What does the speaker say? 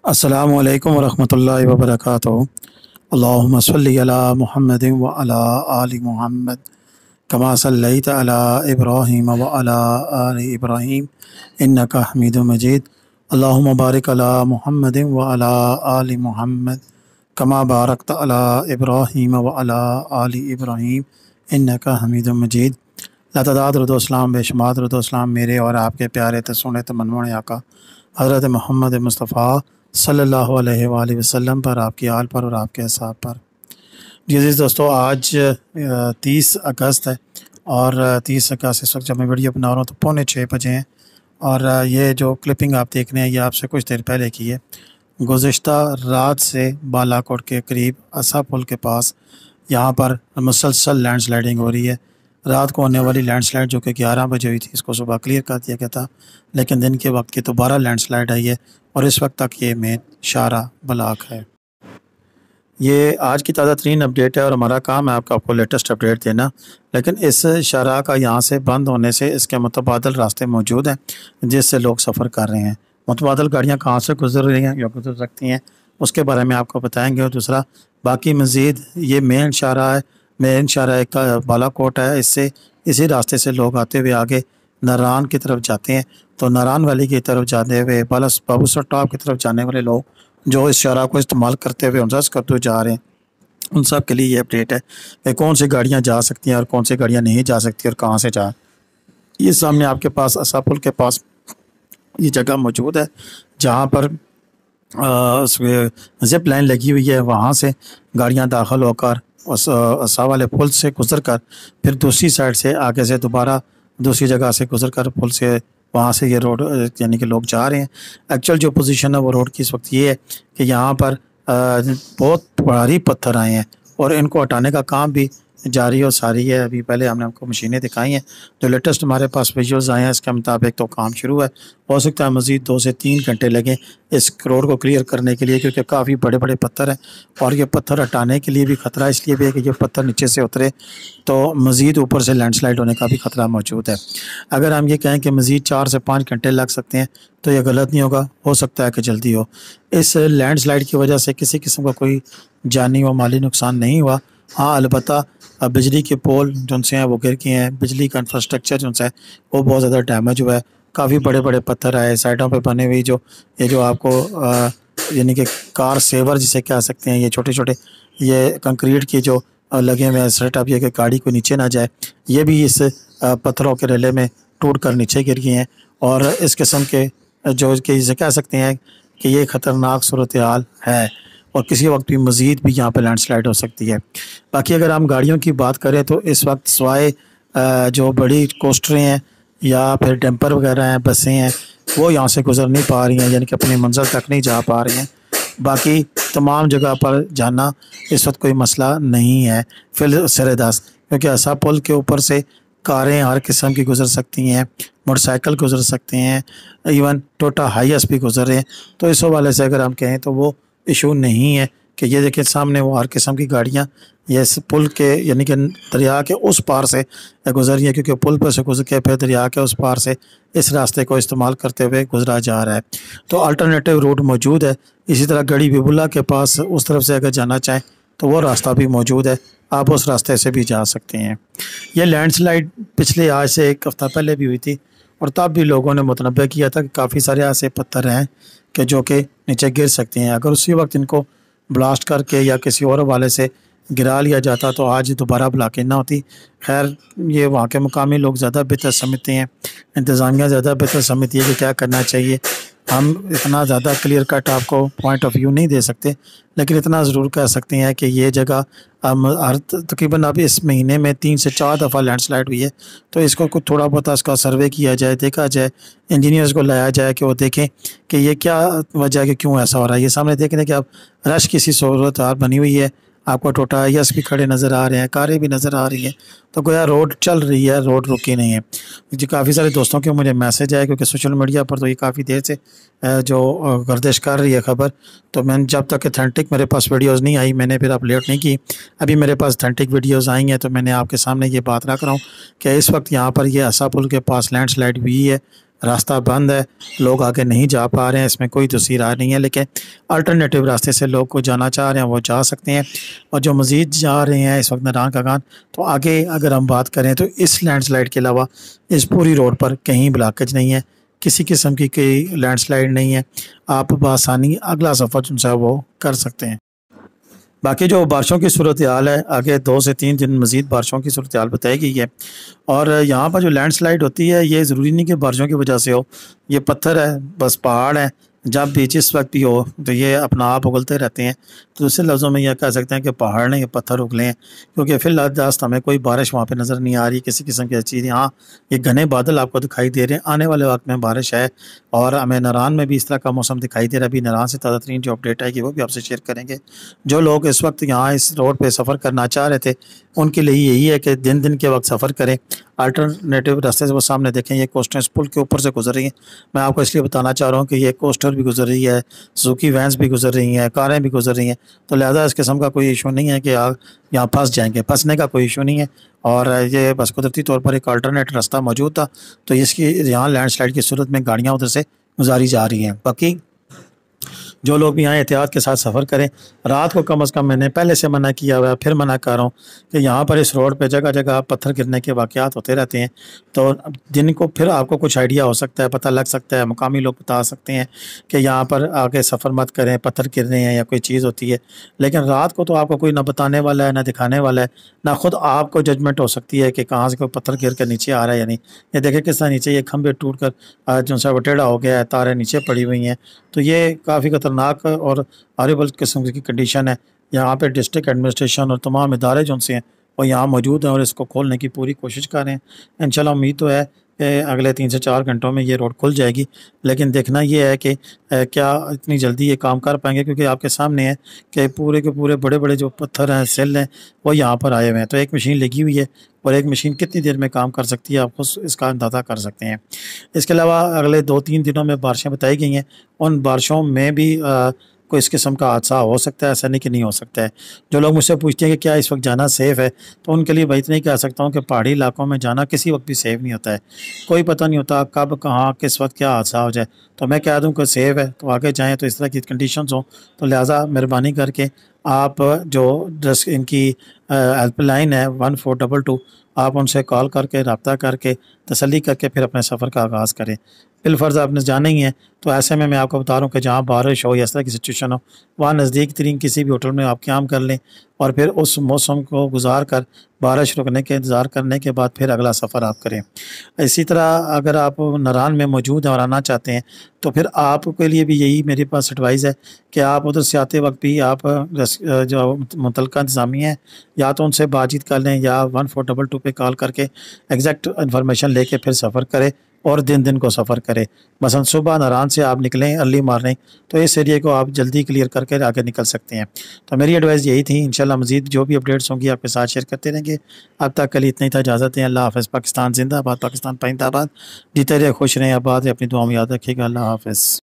अस्सलामु अलैकुम वरहमतुल्लाहि वबरकातुहू। अल्लाहुम्मा सल्लि अला मुहम्मदिन व अला आलि मुहम्मद कमा सल्लैता अला इब्राहीम व अला आलि इब्राहीम इन्नका हमीदुम मजीद। अल्लाहुम्मा बारिक अला मुहम्मदिन व अला आलि मुहम्मद कमा बारकता अला इब्राहीम व अला आलि इब्राहीम इन्नका हमीदुम मजीद। लातदाद रुदोसलाम बेशुमार रुदोसलाम मेरे और आपके प्यारे तसुने तमन्नुन आका हज़रत मोहम्मद मुस्तफ़ा सल्लल्लाहु अलैहि वसल्लम पर, आपकी आल पर और आपके असहाब पर। जी अज़ीज़ दोस्तों, आज 30 अगस्त है और 30 अगस्त इस वक्त जब मैं वीडियो बना रहा हूँ तो 5:45 बजे हैं। और ये जो क्लिपिंग आप देख रहे हैं ये आपसे कुछ देर पहले की है। गुज़िश्ता रात से बालाकोट के करीब असा पुल के पास यहाँ पर मुसलसल लैंड स्लाइडिंग हो रही है। रात को होने वाली लैंड स्लाइड जो कि 11 बजे हुई थी, इसको सुबह क्लियर कर दिया गया था, लेकिन दिन के वक्त की दोबारा लैंड स्लाइड आई है और इस वक्त तक ये मेन शारा ब्लॉक है। ये आज की ताज़ा तरीन अपडेट है और हमारा काम है आपको लेटेस्ट अपडेट देना। लेकिन इस शारा का यहाँ से बंद होने से इसके मुतबादल रास्ते मौजूद हैं जिससे लोग सफ़र कर रहे हैं। मुतबादल गाड़ियाँ कहाँ से गुजर रही हैं या गुजर सकती हैं उसके बारे में आपको बताएंगे। और दूसरा, बाकी मज़ीद ये मेन शारा है, मेन शारा एक बालाकोट है, इससे इसी रास्ते से लोग आते हुए आगे नारान की तरफ जाते हैं। तो नारान वैली की तरफ जाते हुए बाबूसर टॉप की तरफ जाने वाले लोग जो इस शारा को इस्तेमाल करते हुए उनसे करते हुए जा रहे हैं, उन सब के लिए ये अपडेट है कि कौन सी गाड़ियाँ जा सकती हैं और कौन सी गाड़ियाँ नहीं जा सकती और कहाँ से जा। ये सामने आपके पास असा पुल के पास ये जगह मौजूद है जहाँ पर जिप लाइन लगी हुई है। वहाँ से गाड़ियाँ दाखिल होकर उस असा वाले पुल से गुजर कर फिर दूसरी साइड से आगे से दोबारा दूसरी जगह से गुजर कर पुल से वहाँ से ये रोड यानी कि लोग जा रहे हैं। एक्चुअल जो पोजीशन है वो रोड की इस वक्त ये है कि यहाँ पर बहुत भारी पत्थर आए हैं और इनको हटाने का काम भी जारी और सारी है। अभी पहले हमने आपको मशीनें दिखाई हैं, जो लेटेस्ट हमारे पास विजुअल्स आए हैं इसके मुताबिक तो काम शुरू है। हो सकता है मज़ीद 2 से 3 घंटे लगें इस रोड को क्लियर करने के लिए, क्योंकि काफ़ी बड़े बड़े पत्थर हैं और ये पत्थर हटाने के लिए भी ख़तरा इसलिए भी है कि ये पत्थर नीचे से उतरे तो मज़ीद ऊपर से लैंडस्लाइड होने का भी ख़तरा मौजूद है। अगर हम ये कहें कि मज़ीद 4 से 5 घंटे लग सकते हैं तो ये गलत नहीं होगा, हो सकता है कि जल्दी हो। इस लैंडस्लाइड की वजह से किसी किस्म का कोई जानी व माली नुकसान नहीं हुआ। हाँ, अलबत्ता बिजली के पोल जो से हैं वो गिर गए हैं, बिजली का इंफ्रास्ट्रक्चर जो है वो बहुत ज़्यादा डैमेज हुआ है। काफ़ी बड़े बड़े पत्थर आए साइडों पे बने हुई ये जो आपको यानी कि कार सेवर जिसे कह सकते हैं, ये छोटे छोटे ये कंक्रीट की जो लगे हुए हैं सेटअप, ये कि गाड़ी को नीचे ना जाए, ये भी इस पत्थरों के रेले में टूट कर नीचे गिर गए हैं। और इस किस्म के जो कि इसे कह सकते हैं कि ये ख़तरनाक सूरत हाल है और किसी वक्त भी मज़ीद भी यहाँ पर लैंडस्लाइड हो सकती है। बाकी अगर हम गाड़ियों की बात करें तो इस वक्त सवाए जो बड़ी कोस्टरें हैं या फिर डंपर वगैरह हैं, बसें हैं, वो यहाँ से गुजर नहीं पा रही हैं, यानी कि अपनी मंजिल तक नहीं जा पा रही हैं। बाकी तमाम जगह पर जाना इस वक्त कोई मसला नहीं है फिल सिरेदास, क्योंकि असा पुल के ऊपर से कारें हर किस्म की गुजर सकती हैं, मोटरसाइकिल गुजर सकते हैं, इवन टोटा हाईएस भी गुजर रहे हैं। तो इस हवाले से अगर हम कहें तो वो इशू नहीं है कि ये देखिए सामने वो हर किस्म की गाड़ियाँ ये इस पुल के यानी कि दरिया के उस पार से गुजर रही है, क्योंकि पुल पर से गुजर के फिर दरिया के उस पार से इस रास्ते को इस्तेमाल करते हुए गुजरा जा रहा है। तो अल्टरनेटिव रूट मौजूद है। इसी तरह गड़ी बिबुल्ला के पास उस तरफ से अगर जाना चाहें तो वो रास्ता भी मौजूद है, आप उस रास्ते से भी जा सकते हैं। ये लैंडस्लाइड पिछले आज से 1 हफ़्ता पहले भी हुई थी और तब भी लोगों ने मुतनब्बे किया था कि काफ़ी सारे ऐसे पत्थर हैं कि जो कि नीचे गिर सकते हैं। अगर उसी वक्त इनको ब्लास्ट करके या किसी और हवाले से गिरा लिया जाता तो आज दोबारा ब्लॉकेज ना होती। खैर, ये वहाँ के मुकामी लोग ज़्यादा बेहतर समझते हैं, इंतज़ामिया ज़्यादा बेहतर समझती है कि क्या करना चाहिए। हम इतना ज़्यादा क्लियर कट आपको पॉइंट ऑफ व्यू नहीं दे सकते, लेकिन इतना ज़रूर कह सकते हैं कि ये जगह हर तकरीबन अब इस महीने में 3 से 4 दफ़ा लैंडस्लाइड हुई है। तो इसको कुछ थोड़ा बहुत इसका सर्वे किया जाए, देखा जाए, इंजीनियर्स को लाया जाए कि वो देखें कि ये क्या वजह है कि क्यों ऐसा हो रहा है। ये सामने देख रहे हैं कि अब रश की सी सूरत बनी हुई है, आपको टोटा यस भी खड़े नज़र आ रहे हैं, कारें भी नज़र आ रही हैं, तो गोया रोड चल रही है, रोड रुकी नहीं है। जी, काफ़ी सारे दोस्तों के मुझे मैसेज आए क्योंकि सोशल मीडिया पर तो ये काफ़ी देर से जो गर्दिश कर रही है खबर, तो मैंने जब तक अथेंटिक मेरे पास वीडियोज़ नहीं आई मैंने फिर अपलोड नहीं की। अभी मेरे पास अथेंटिक वीडियोज़ आई हैं तो मैंने आपके सामने ये बात रख रहा हूँ कि इस वक्त यहाँ पर ये असा पुल के पास लैंडस्लाइड हुई है راستہ بند ہے، لوگ آگے نہیں جا پا رہے ہیں، اس میں کوئی دوسری رائے نہیں ہے، لیکن الٹرنیٹیو راستے سے لوگ کو جانا چاہ رہے ہیں وہ جا سکتے ہیں۔ اور جو مزید جا رہے ہیں اس وقت نران کاگان، تو آگے اگر ہم بات کریں تو اس لینڈ سلائڈ کے علاوہ اس پوری روڈ پر کہیں بلاکج نہیں ہے، کسی قسم کی کوئی لینڈ سلائڈ نہیں ہے، آپ بآسانی اگلا سفر جو ہے وہ کر سکتے ہیں۔ باقی جو بارشوں کی صورتحال ہے، آگے 2 سے 3 دن مزید بارشوں کی صورتحال بتائی گئی ہے، اور یہاں پر جو لینڈ سلائڈ ہوتی ہے یہ ضروری نہیں کہ بارشوں کی وجہ سے ہو، یہ پتھر ہے، بس پہاڑ ہے، جب بھی جس وقت بھی ہو تو یہ اپنا آپ اگلتے رہتے ہیں۔ تو دوسرے لفظوں میں یہ کہہ سکتے ہیں کہ پہاڑ نے یہ پتھر اگلے ہیں، کیونکہ فی الحال ہمیں کوئی بارش وہاں پہ نظر نہیں آ رہی کسی قسم کی چیز۔ ہاں یہ گھنے بادل آپ کو دکھائی دے رہے ہیں، آنے والے وقت میں بارش ہے، اور ہمیں ناران میں بھی اس طرح کا موسم دکھائی دے رہا ہے۔ ابھی ناران سے تازہ ترین جو اپڈیٹ آئے گی وہ بھی آپ سے شیئر کریں گے۔ جو لوگ اس وقت یہاں اس روڈ پہ سفر کرنا چاہ رہے تھے ان کے لیے یہی ہے کہ دن دن کے وقت سفر کریں، الٹرنیٹیو راستے سے وہ سامنے دیکھیں، یہ کوسٹر اس پل کے اوپر سے گزر رہی ہیں۔ میں آپ کو اس لیے بتانا چاہ رہا ہوں کہ یہ کوسٹر بھی گزر رہی ہے، سوزوکی وینس بھی گزر رہی ہیں، کاریں بھی گزر رہی ہیں، تو لہذا اس قسم کا کوئی ایشو نہیں ہے کہ آپ یہاں پھنس جائیں گے، پھنسنے کا کوئی ایشو نہیں ہے۔ اور یہ بس قدرتی طور پر ایک الٹرنیٹ راستہ موجود تھا، تو اس کی یہاں لینڈ سلائڈ کی صورت میں گاڑیاں ادھر سے گزاری جا رہی ہیں۔ باقی جو لوگ بھی یہاں احتیاط کے ساتھ سفر کریں، رات کو کم از کم میں نے پہلے سے منع کیا ہوا ہے، پھر منع کر رہا ہوں کہ یہاں پر اس روڈ پہ جگہ جگہ پتھر گرنے کے واقعات ہوتے رہتے ہیں، تو جن کو پھر آپ کو کچھ آئیڈیا ہو سکتا ہے، پتہ لگ سکتا ہے، مقامی لوگ بتا سکتے ہیں کہ یہاں پر آگے سفر مت کریں، پتھر گر رہے ہیں یا کوئی چیز ہوتی ہے، لیکن رات کو تو آپ کو کوئی نہ بتانے والا ہے نہ دکھانے والا ہے، نہ خود آپ کو ججمنٹ ہو سکتی ہے کہ کہاں سے کوئی پتھر گر کر نیچے آ رہا ہے یا نہیں۔ یہ دیکھیں کس طرح نیچے یہ کھمبے ٹوٹ کر جو سا وہ ٹیڑھا ہو گیا ہے، تاریں نیچے پڑی ہوئی ہیں، تو یہ کافی خطرناک اور ہاربل قسم کی کنڈیشن ہے۔ یہاں پہ ڈسٹرکٹ ایڈمنسٹریشن اور تمام ادارے جو سے ہیں وہ یہاں موجود ہیں اور اس کو کھولنے کی پوری کوشش کر رہے ہیں۔ انشاءاللہ امید تو ہے کہ اگلے 3 سے 4 گھنٹوں میں یہ روڈ کھل جائے گی، لیکن دیکھنا یہ ہے کہ کیا اتنی جلدی یہ کام کر پائیں گے، کیونکہ آپ کے سامنے ہے کہ پورے کے پورے بڑے بڑے جو پتھر ہیں، سیل ہیں، وہ یہاں پر آئے ہوئے ہیں، تو ایک مشین لگی ہوئی ہے اور ایک مشین کتنی دیر میں کام کر سکتی ہے آپ خود اس کا اندازہ کر سکتے ہیں۔ اس کے علاوہ اگلے 2-3 دنوں میں بارشیں بتائی گئی ہیں، ان بارشوں میں بھی کوئی اس قسم کا حادثہ ہو سکتا ہے، ایسا نہیں کہ نہیں ہو سکتا ہے۔ جو لوگ مجھ سے پوچھتے ہیں کہ کیا اس وقت جانا سیف ہے، تو ان کے لیے اتنا ہی کہہ سکتا ہوں کہ پہاڑی علاقوں میں جانا کسی وقت بھی سیف نہیں ہوتا ہے، کوئی پتہ نہیں ہوتا کب کہاں کس وقت کیا حادثہ ہو جائے۔ تو میں کہہ دوں کہ سیف ہے تو آگے جائیں، تو اس طرح کی کنڈیشنز ہوں تو لہٰذا مہربانی کر کے آپ جو ان کی ہیلپ لائن ہے 1422، آپ ان سے کال کر کے رابطہ کر کے تسلی کر کے پھر اپنے سفر کا آغاز کریں۔ بالفرض آپ نے جانا ہی ہے تو ایسے میں آپ کو بتا رہا ہوں کہ جہاں بارش ہو یا اس طرح کی سچویشن ہو، وہاں نزدیک ترین کسی بھی ہوٹل میں آپ قیام کر لیں، اور پھر اس موسم کو گزار کر بارش رکنے کے انتظار کرنے کے بعد پھر اگلا سفر آپ کریں۔ اسی طرح اگر آپ ناران میں موجود ہیں اور آنا چاہتے ہیں تو پھر آپ کے لیے بھی یہی میرے پاس ایڈوائز ہے کہ آپ ادھر سے آتے وقت بھی آپ جو متعلقہ انتظامیہ ہیں یا تو ان سے بات چیت کر لیں یا 1422 پہ کال کر کے ایگزیکٹ انفارمیشن لے کے پھر سفر کریں اور دن دن کو سفر کریں۔ مثلا صبح ناران سے آپ نکلیں ارلی مارننگ، تو اس ایریے کو آپ جلدی کلیئر کر کے آگے نکل سکتے ہیں۔ تو میری ایڈوائز یہی تھی، انشاءاللہ مزید جو بھی اپڈیٹس ہوں گی آپ کے ساتھ شیئر کرتے رہیں گے۔ اب تک کے لیے اتنا ہی تھا، اجازت دیں۔ اللہ حافظ۔ پاکستان زندہ باد، پاکستان پائندہ باد، جیتے رہے، خوش رہیں، آباد رہیں، اپنی دعاؤں میں یاد رکھیے گا۔ اللہ حافظ۔